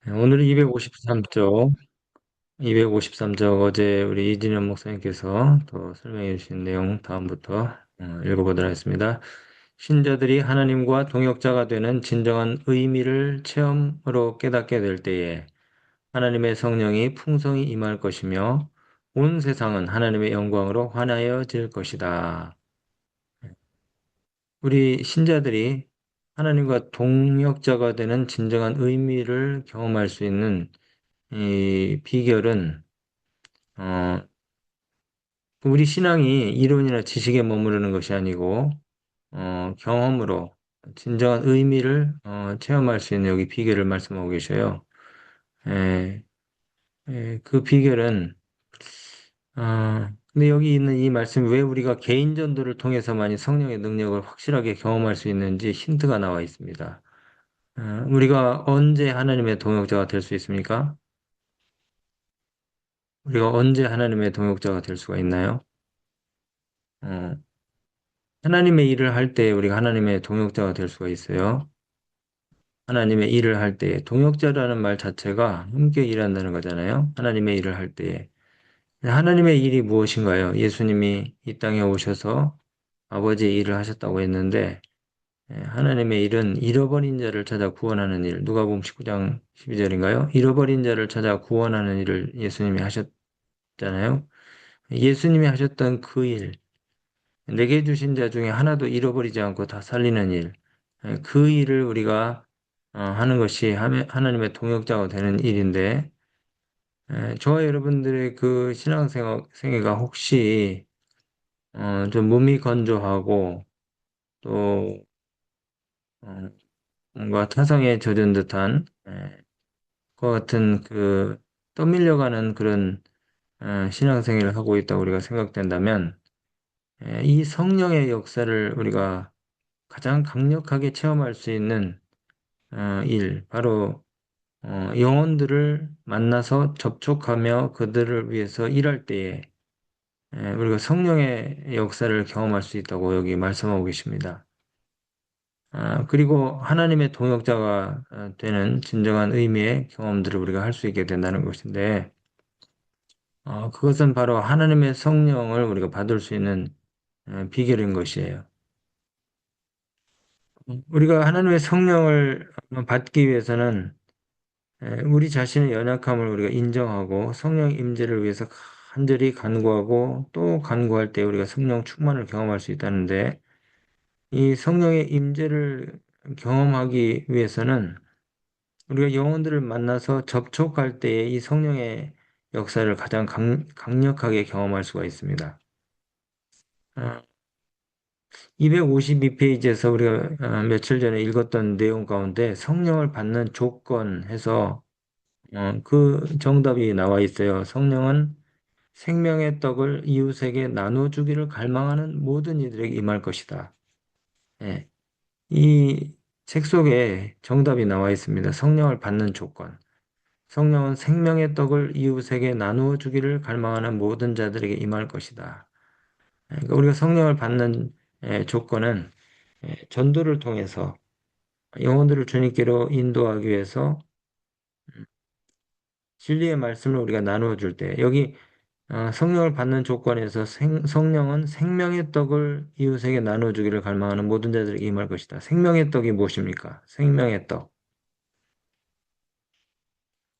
오늘은 253쪽, 253쪽 어제 우리 이진영 목사님께서 또 설명해 주신 내용 다음부터 읽어보도록 하겠습니다. 신자들이 하나님과 동역자가 되는 진정한 의미를 체험으로 깨닫게 될 때에 하나님의 성령이 풍성히 임할 것이며 온 세상은 하나님의 영광으로 환하여질 것이다. 우리 신자들이 하나님과 동역자가 되는 진정한 의미를 경험할 수 있는 이 비결은 어, 우리 신앙이 이론이나 지식에 머무르는 것이 아니고 경험으로 진정한 의미를 체험할 수 있는 여기 비결을 말씀하고 계셔요. 에, 그 비결은 근데 여기 있는 이 말씀 왜 우리가 개인 전도를 통해서만이 성령의 능력을 확실하게 경험할 수 있는지 힌트가 나와 있습니다. 우리가 언제 하나님의 동역자가 될 수 있습니까? 우리가 언제 하나님의 동역자가 될 수가 있나요? 어, 하나님의 일을 할 때 우리가 하나님의 동역자가 될 수가 있어요. 하나님의 일을 할 때, 동역자라는 말 자체가 함께 일한다는 거잖아요. 하나님의 일을 할 때에. 하나님의 일이 무엇인가요? 예수님이 이 땅에 오셔서 아버지의 일을 하셨다고 했는데, 하나님의 일은 잃어버린 자를 찾아 구원하는 일, 누가복음 19장 12절인가요? 잃어버린 자를 찾아 구원하는 일을 예수님이 하셨잖아요. 예수님이 하셨던 그 일, 내게 주신 자 중에 하나도 잃어버리지 않고 다 살리는 일, 그 일을 우리가 하는 것이 하나님의 동역자가 되는 일인데, 저와 여러분들의 그 신앙생애가 혹시 좀 몸이 건조하고 또 어, 뭔가 타성에 젖은 듯한 그와 같은 그 떠밀려가는 그런 신앙생활을 하고 있다고 우리가 생각된다면 이 성령의 역사를 우리가 가장 강력하게 체험할 수 있는 일, 바로 영혼들을 만나서 접촉하며 그들을 위해서 일할 때에 우리가 성령의 역사를 경험할 수 있다고 여기 말씀하고 계십니다. 그리고 하나님의 동역자가 되는 진정한 의미의 경험들을 우리가 할 수 있게 된다는 것인데, 그것은 바로 하나님의 성령을 우리가 받을 수 있는 비결인 것이에요. 우리가 하나님의 성령을 받기 위해서는 우리 자신의 연약함을 우리가 인정하고 성령 임재를 위해서 간절히 간구하고 또 간구할 때 우리가 성령 충만을 경험할 수 있다는데 이 성령의 임재를 경험하기 위해서는 우리가 영혼들을 만나서 접촉할 때에 이 성령의 역사를 가장 강력하게 경험할 수가 있습니다. 252페이지에서 우리가 며칠 전에 읽었던 내용 가운데 성령을 받는 조건 해서 그 정답이 나와 있어요. 성령은 생명의 떡을 이웃에게 나눠주기를 갈망하는 모든 이들에게 임할 것이다. 예, 이 책 속에 정답이 나와 있습니다. 성령을 받는 조건. 성령은 생명의 떡을 이웃에게 나누어 주기를 갈망하는 모든 자들에게 임할 것이다. 그러니까 우리가 성령을 받는 조건은 전도를 통해서 영혼들을 주님께로 인도하기 위해서 진리의 말씀을 우리가 나누어 줄 때, 여기 성령을 받는 조건에서 성령은 생명의 떡을 이웃에게 나누어 주기를 갈망하는 모든 자들에게 임할 것이다. 생명의 떡이 무엇입니까? 생명의 떡.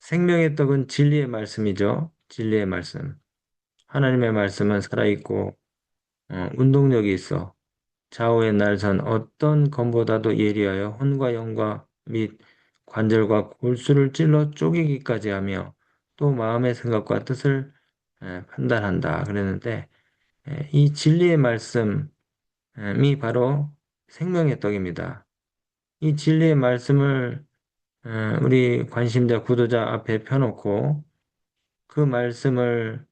생명의 떡은 진리의 말씀이죠. 진리의 말씀. 하나님의 말씀은 살아있고 운동력이 있어 좌우의 날선 어떤 검보다도 예리하여 혼과 영과 및 관절과 골수를 찔러 쪼개기까지 하며 또 마음의 생각과 뜻을 판단한다. 그랬는데 이 진리의 말씀이 바로 생명의 떡입니다. 이 진리의 말씀을 우리 관심자, 구도자 앞에 펴놓고 그 말씀을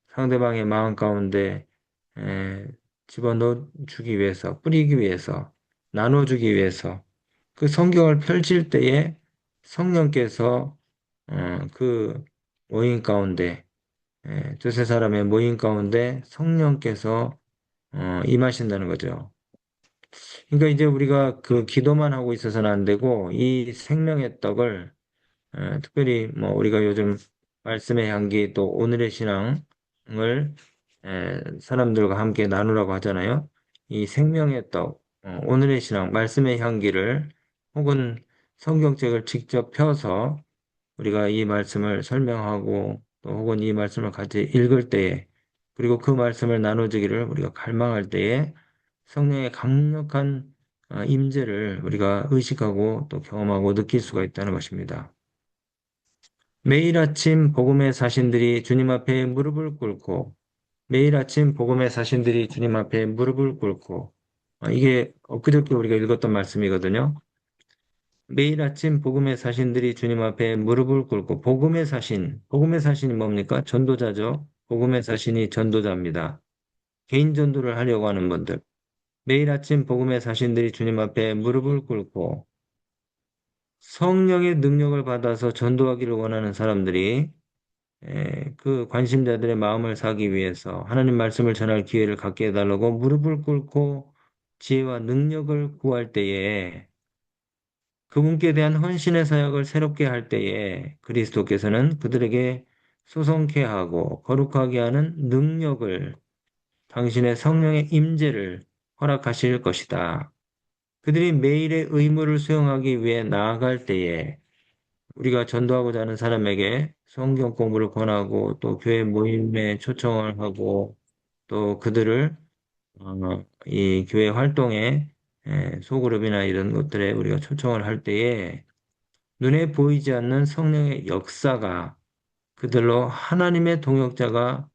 상대방의 마음 가운데 에, 집어넣어 주기 위해서, 뿌리기 위해서, 나눠주기 위해서 그 성경을 펼칠 때에 성령께서 그 모임 가운데 두세 사람의 모임 가운데 성령께서 임하신다는 거죠. 그러니까 이제 우리가 그 기도만 하고 있어서는 안 되고 이 생명의 떡을 특별히 뭐 우리가 요즘 말씀의 향기 또 오늘의 신앙을 사람들과 함께 나누라고 하잖아요. 이 생명의 떡, 오늘의 신앙, 말씀의 향기를 혹은 성경책을 직접 펴서 우리가 이 말씀을 설명하고 또 혹은 이 말씀을 같이 읽을 때에 그리고 그 말씀을 나눠주기를 우리가 갈망할 때에 성령의 강력한 임재를 우리가 의식하고 또 경험하고 느낄 수가 있다는 것입니다. 매일 아침 복음의 사신들이 주님 앞에 무릎을 꿇고 매일 아침 복음의 사신들이 주님 앞에 무릎을 꿇고 이게 엊그저께 우리가 읽었던 말씀이거든요. 매일 아침 복음의 사신들이 주님 앞에 무릎을 꿇고 복음의 사신이 뭡니까? 전도자죠. 복음의 사신이 전도자입니다. 개인 전도를 하려고 하는 분들. 매일 아침 복음의 사신들이 주님 앞에 무릎을 꿇고 성령의 능력을 받아서 전도하기를 원하는 사람들이 그 관심자들의 마음을 사기 위해서 하나님 말씀을 전할 기회를 갖게 해달라고 무릎을 꿇고 지혜와 능력을 구할 때에 그분께 대한 헌신의 사역을 새롭게 할 때에 그리스도께서는 그들에게 소성케 하고 거룩하게 하는 능력을 당신의 성령의 임재를 허락하실 것이다. 그들이 매일의 의무를 수행하기 위해 나아갈 때에 우리가 전도하고자 하는 사람에게 성경 공부를 권하고 또 교회 모임에 초청을 하고 또 그들을 이 교회 활동에 소그룹이나 이런 것들에 우리가 초청을 할 때에 눈에 보이지 않는 성령의 역사가 그들로 하나님의 동역자가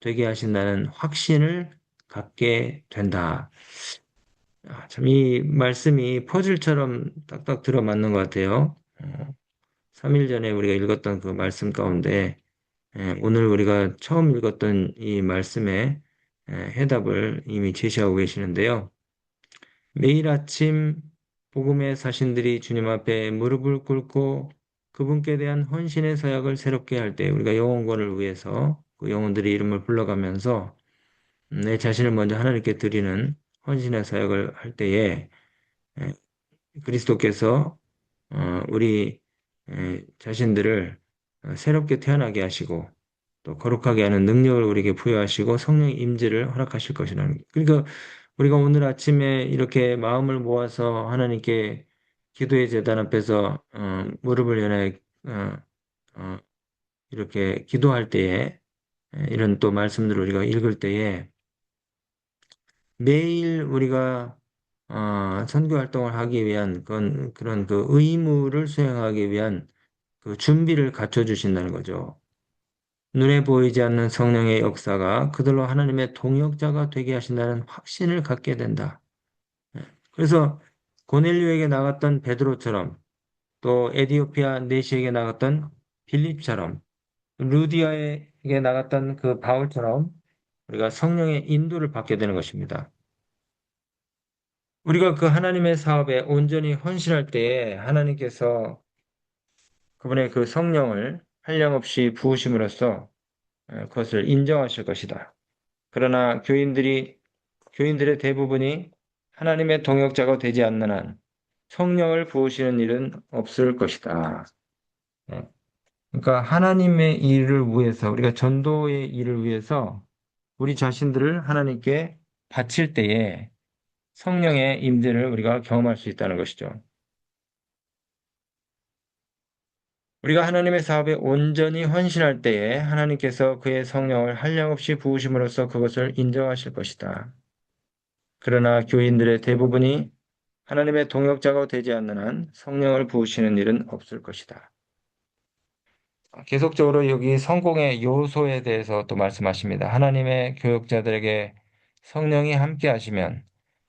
되게 하신다는 확신을 갖게 된다. 참 이 말씀이 퍼즐처럼 딱딱 들어맞는 것 같아요. 3일 전에 우리가 읽었던 그 말씀 가운데 오늘 우리가 처음 읽었던 이 말씀의 해답을 이미 제시하고 계시는데요. 매일 아침 복음의 사신들이 주님 앞에 무릎을 꿇고 그분께 대한 헌신의 사역을 새롭게 할 때 우리가 영혼권을 위해서 그 영혼들의 이름을 불러가면서 내 자신을 먼저 하나님께 드리는 헌신의 사역을 할 때에 에, 그리스도께서 우리 자신들을 새롭게 태어나게 하시고 또 거룩하게 하는 능력을 우리에게 부여하시고 성령의 임재를 허락하실 것이라는 거예요. 그러니까 우리가 오늘 아침에 이렇게 마음을 모아서 하나님께 기도의 제단 앞에서 무릎을 연해 어, 이렇게 기도할 때에 이런 또 말씀들을 우리가 읽을 때에 매일 우리가 선교 활동을 하기 위한 그런 그 의무를 수행하기 위한 그 준비를 갖춰 주신다는 거죠. 눈에 보이지 않는 성령의 역사가 그들로 하나님의 동역자가 되게 하신다는 확신을 갖게 된다. 그래서 고넬료에게 나갔던 베드로처럼 또 에디오피아 내시에게 나갔던 빌립처럼 루디아에게 나갔던 그 바울처럼 우리가 성령의 인도를 받게 되는 것입니다. 우리가 그 하나님의 사업에 온전히 헌신할 때에 하나님께서 그분의 그 성령을 한량없이 부으심으로써 그것을 인정하실 것이다. 그러나 교인들의 대부분이 하나님의 동역자가 되지 않는 한 성령을 부으시는 일은 없을 것이다. 네. 그러니까 하나님의 일을 위해서, 우리가 전도의 일을 위해서 우리 자신들을 하나님께 바칠 때에 성령의 임재를 우리가 경험할 수 있다는 것이죠. 우리가 하나님의 사업에 온전히 헌신할 때에 하나님께서 그의 성령을 한량없이 부으심으로써 그것을 인정하실 것이다. 그러나 교인들의 대부분이 하나님의 동역자가 되지 않는 한 성령을 부으시는 일은 없을 것이다. 계속적으로 여기 성공의 요소에 대해서 또 말씀하십니다. 하나님의 교역자들에게 성령이 함께 하시면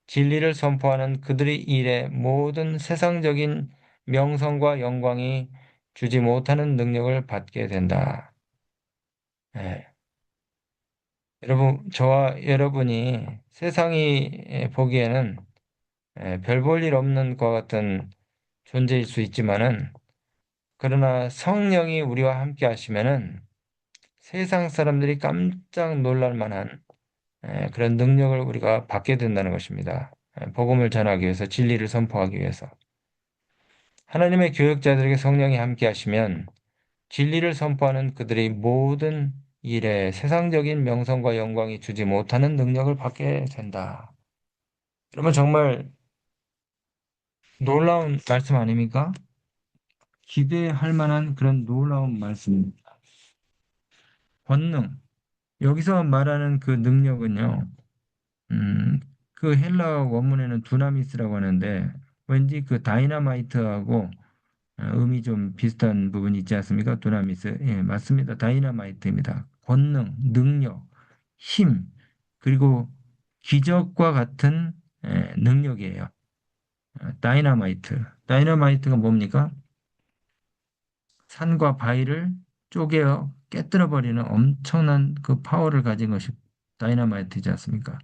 진리를 선포하는 그들의 일에 모든 세상적인 명성과 영광이 주지 못하는 능력을 받게 된다. 예. 여러분, 저와 여러분이 세상이 보기에는 별 볼 일 없는 것 같은 존재일 수 있지만은 그러나 성령이 우리와 함께 하시면은 세상 사람들이 깜짝 놀랄 만한 그런 능력을 우리가 받게 된다는 것입니다. 복음을 전하기 위해서, 진리를 선포하기 위해서. 하나님의 교역자들에게 성령이 함께 하시면 진리를 선포하는 그들의 모든 일에 세상적인 명성과 영광이 주지 못하는 능력을 받게 된다. 여러분 정말 놀라운 말씀 아닙니까? 기대할 만한 그런 놀라운 말씀입니다. 권능. 여기서 말하는 그 능력은요, 음, 그 헬라어 원문에는 두나미스라고 하는데, 왠지 그 다이나마이트하고 음이 좀 비슷한 부분이 있지 않습니까? 두나미스. 예, 맞습니다. 다이나마이트입니다. 권능, 능력, 힘, 그리고 기적과 같은 능력이에요. 다이나마이트. 다이나마이트가 뭡니까? 산과 바위를 쪼개어 깨뜨려 버리는 엄청난 그 파워를 가진 것이 다이너마이트지 않습니까?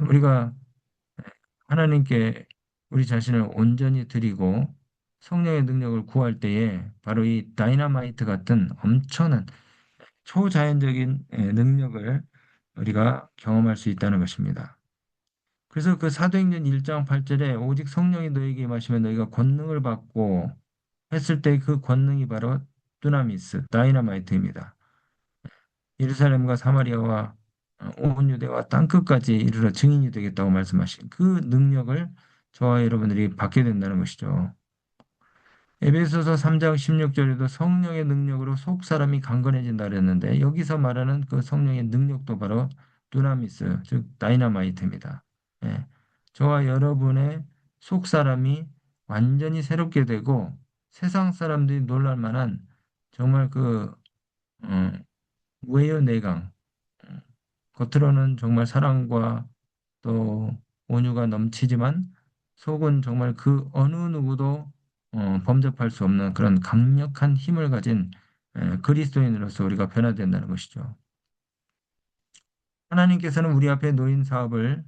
우리가 하나님께 우리 자신을 온전히 드리고 성령의 능력을 구할 때에 바로 이 다이너마이트 같은 엄청난 초자연적인 능력을 우리가 경험할 수 있다는 것입니다. 그래서 그 사도행전 1장 8절에 오직 성령이 너에게 임하시면 너희가 권능을 받고 했을 때 그 권능이 바로 두나미스, 다이너마이트입니다. 예루살렘과 사마리아와 온 유대와 땅끝까지 이르러 증인이 되겠다고 말씀하신 그 능력을 저와 여러분들이 받게 된다는 것이죠. 에베소서 3장 16절에도 성령의 능력으로 속 사람이 강건해진다 그랬는데 여기서 말하는 그 성령의 능력도 바로 두나미스, 즉 다이너마이트입니다. 예. 저와 여러분의 속 사람이 완전히 새롭게 되고 세상 사람들이 놀랄 만한 정말 그 어, 외연내강, 겉으로는 정말 사랑과 또 온유가 넘치지만 속은 정말 그 어느 누구도 범접할 수 없는 그런 강력한 힘을 가진 그리스도인으로서 우리가 변화된다는 것이죠. 하나님께서는 우리 앞에 놓인 사업을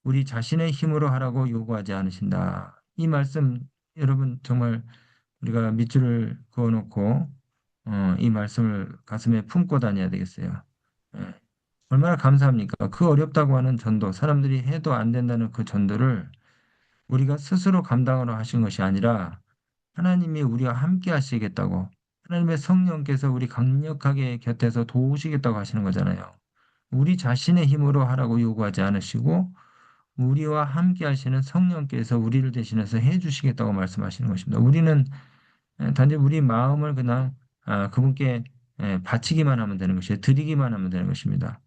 우리 자신의 힘으로 하라고 요구하지 않으신다. 이 말씀 여러분 정말 우리가 밑줄을 그어놓고 이 말씀을 가슴에 품고 다녀야 되겠어요. 예. 얼마나 감사합니까? 그 어렵다고 하는 전도, 사람들이 해도 안 된다는 그 전도를 우리가 스스로 감당하러 하신 것이 아니라 하나님이 우리와 함께 하시겠다고, 하나님의 성령께서 우리 강력하게 곁에서 도우시겠다고 하시는 거잖아요. 우리 자신의 힘으로 하라고 요구하지 않으시고 우리와 함께 하시는 성령께서 우리를 대신해서 해 주시겠다고 말씀하시는 것입니다. 우리는 단지 우리 마음을 그냥 그분께 바치기만 하면 되는 것이에요. 드리기만 하면 되는 것입니다.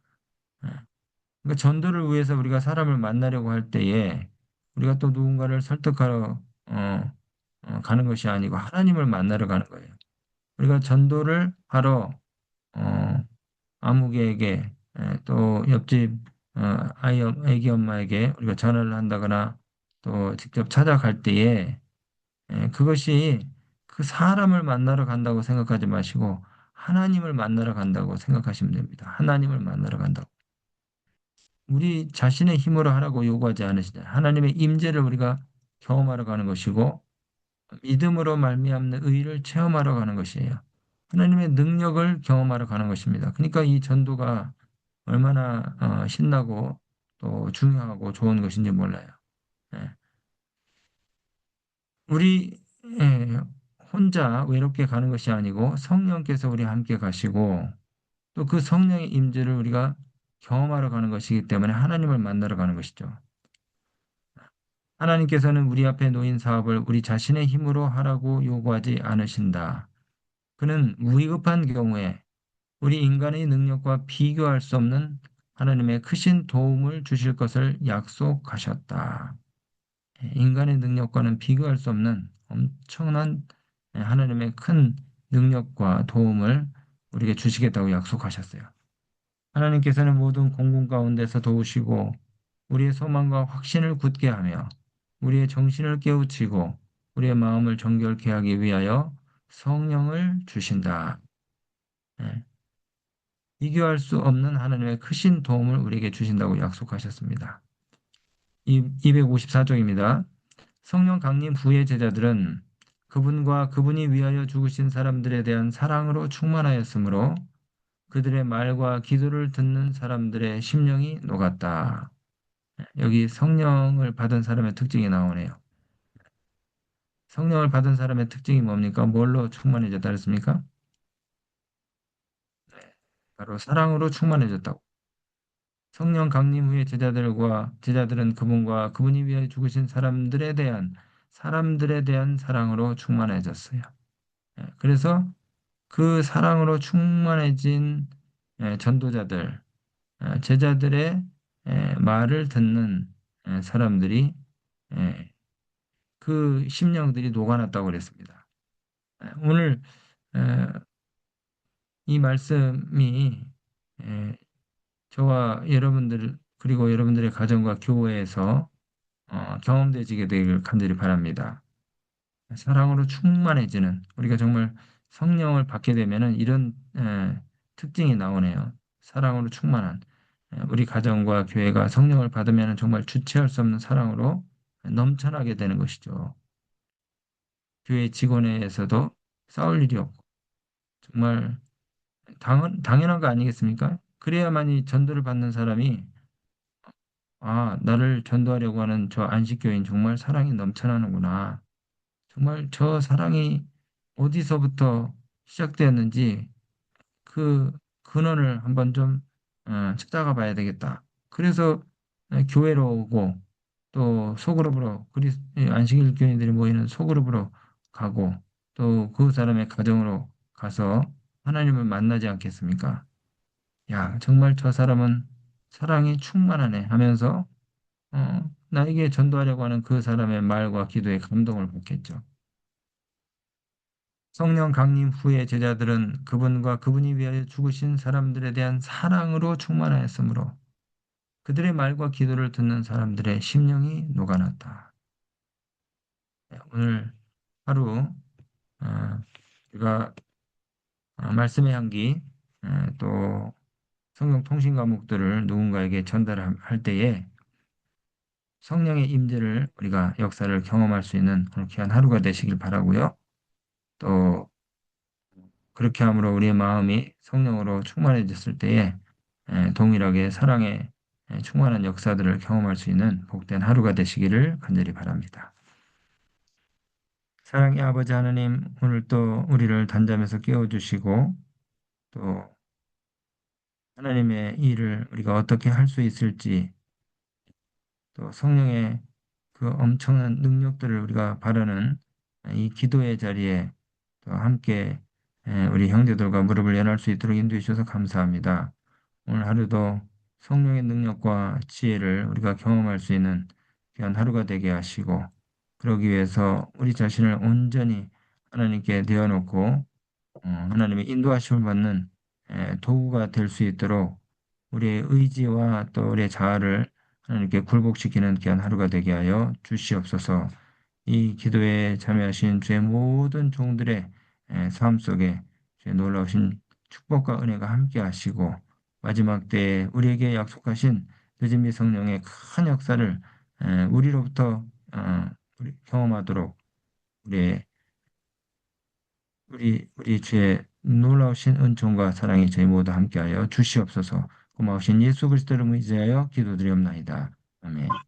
예. 그러니까 전도를 위해서 우리가 사람을 만나려고 할 때에 우리가 또 누군가를 설득하러 가는 것이 아니고 하나님을 만나러 가는 거예요. 우리가 전도를 하러 어, 아무개에게 또 옆집 아기 엄마에게 우리가 전화를 한다거나 또 직접 찾아갈 때에 그것이 그 사람을 만나러 간다고 생각하지 마시고 하나님을 만나러 간다고 생각하시면 됩니다. 하나님을 만나러 간다고. 우리 자신의 힘으로 하라고 요구하지 않으시잖아요. 하나님의 임재를 우리가 경험하러 가는 것이고 믿음으로 말미암는 의를 체험하러 가는 것이에요. 하나님의 능력을 경험하러 가는 것입니다. 그러니까 이 전도가 얼마나 신나고 또 중요하고 좋은 것인지 몰라요. 예. 우리 예, 혼자 외롭게 가는 것이 아니고 성령께서 우리 함께 가시고 또 그 성령의 임재를 우리가 경험하러 가는 것이기 때문에 하나님을 만나러 가는 것이죠. 하나님께서는 우리 앞에 놓인 사업을 우리 자신의 힘으로 하라고 요구하지 않으신다. 그는 위급한 경우에 우리 인간의 능력과 비교할 수 없는 하나님의 크신 도움을 주실 것을 약속하셨다. 인간의 능력과는 비교할 수 없는 엄청난 하나님의 큰 능력과 도움을 우리에게 주시겠다고 약속하셨어요. 하나님께서는 모든 공공 가운데서 도우시고 우리의 소망과 확신을 굳게 하며 우리의 정신을 깨우치고 우리의 마음을 정결케 하기 위하여 성령을 주신다. 예, 비교할 수 없는 하나님의 크신 도움을 우리에게 주신다고 약속하셨습니다. 254쪽입니다. 성령 강림 후의 제자들은 그분과 그분이 위하여 죽으신 사람들에 대한 사랑으로 충만하였으므로 그들의 말과 기도를 듣는 사람들의 심령이 녹았다. 여기 성령을 받은 사람의 특징이 나오네요. 성령을 받은 사람의 특징이 뭡니까? 뭘로 충만해졌다 그랬습니까? 네, 바로 사랑으로 충만해졌다고. 성령 강림 후에 제자들은 그분과 그분이 위하여 죽으신 사람들에 대한 사랑으로 충만해졌어요. 그래서 그 사랑으로 충만해진 전도자들, 제자들의 말을 듣는 사람들이 예, 그 심령들이 녹아났다고 그랬습니다. 오늘 에, 이 말씀이 에, 저와 여러분들 그리고 여러분들의 가정과 교회에서 경험되지게 되길 간절히 바랍니다. 사랑으로 충만해지는 우리가 정말 성령을 받게 되면은 이런 특징이 나오네요. 사랑으로 충만한 우리 가정과 교회가 성령을 받으면 정말 주체할 수 없는 사랑으로 넘쳐나게 되는 것이죠. 교회 직원에서도 싸울 일이 없고 정말 당연한 거 아니겠습니까? 그래야만이 전도를 받는 사람이 아, 나를 전도하려고 하는 저 안식교인 정말 사랑이 넘쳐나는구나. 정말 저 사랑이 어디서부터 시작되었는지 그 근원을 한번 좀 찾아가 봐야 되겠다. 그래서 교회로 오고 또 소그룹으로 안식일 교인들이 모이는 소그룹으로 가고 또 그 사람의 가정으로 가서 하나님을 만나지 않겠습니까? 야, 정말 저 사람은 사랑이 충만하네 하면서 나에게 전도하려고 하는 그 사람의 말과 기도에 감동을 받겠죠. 성령 강림 후에 제자들은 그분과 그분이 위하여 죽으신 사람들에 대한 사랑으로 충만하였으므로 그들의 말과 기도를 듣는 사람들의 심령이 녹아났다. 네, 오늘 하루 우리가 말씀의 향기 또 성경 통신 과목들을 누군가에게 전달할 때에 성령의 임재를 우리가 역사를 경험할 수 있는 그런 귀한 하루가 되시길 바라고요. 또 그렇게 함으로 우리의 마음이 성령으로 충만해졌을 때에 동일하게 사랑의 충만한 역사들을 경험할 수 있는 복된 하루가 되시기를 간절히 바랍니다. 사랑의 아버지 하나님, 오늘 또 우리를 단잠에서 깨워주시고 또 하나님의 일을 우리가 어떻게 할 수 있을지 또 성령의 그 엄청난 능력들을 우리가 바라는 이 기도의 자리에 또 함께 우리 형제들과 무릎을 연할 수 있도록 인도해 주셔서 감사합니다. 오늘 하루도 성령의 능력과 지혜를 우리가 경험할 수 있는 귀한 하루가 되게 하시고 그러기 위해서 우리 자신을 온전히 하나님께 내어놓고 하나님의 인도하심을 받는 도구가 될 수 있도록 우리의 의지와 또 우리의 자아를 하나님께 굴복시키는 귀한 하루가 되게 하여 주시옵소서. 이 기도에 참여하신 주의 모든 종들의 삶 속에 주의 놀라우신 축복과 은혜가 함께 하시고 마지막 때에 우리에게 약속하신 늦은미 성령의 큰 역사를 우리로부터 경험하도록 우리의 우리 주의 놀라우신 은총과 사랑이 저희 모두 함께하여 주시옵소서. 고마우신 예수 그리스도를 의지하여 기도드리옵나이다. 아멘.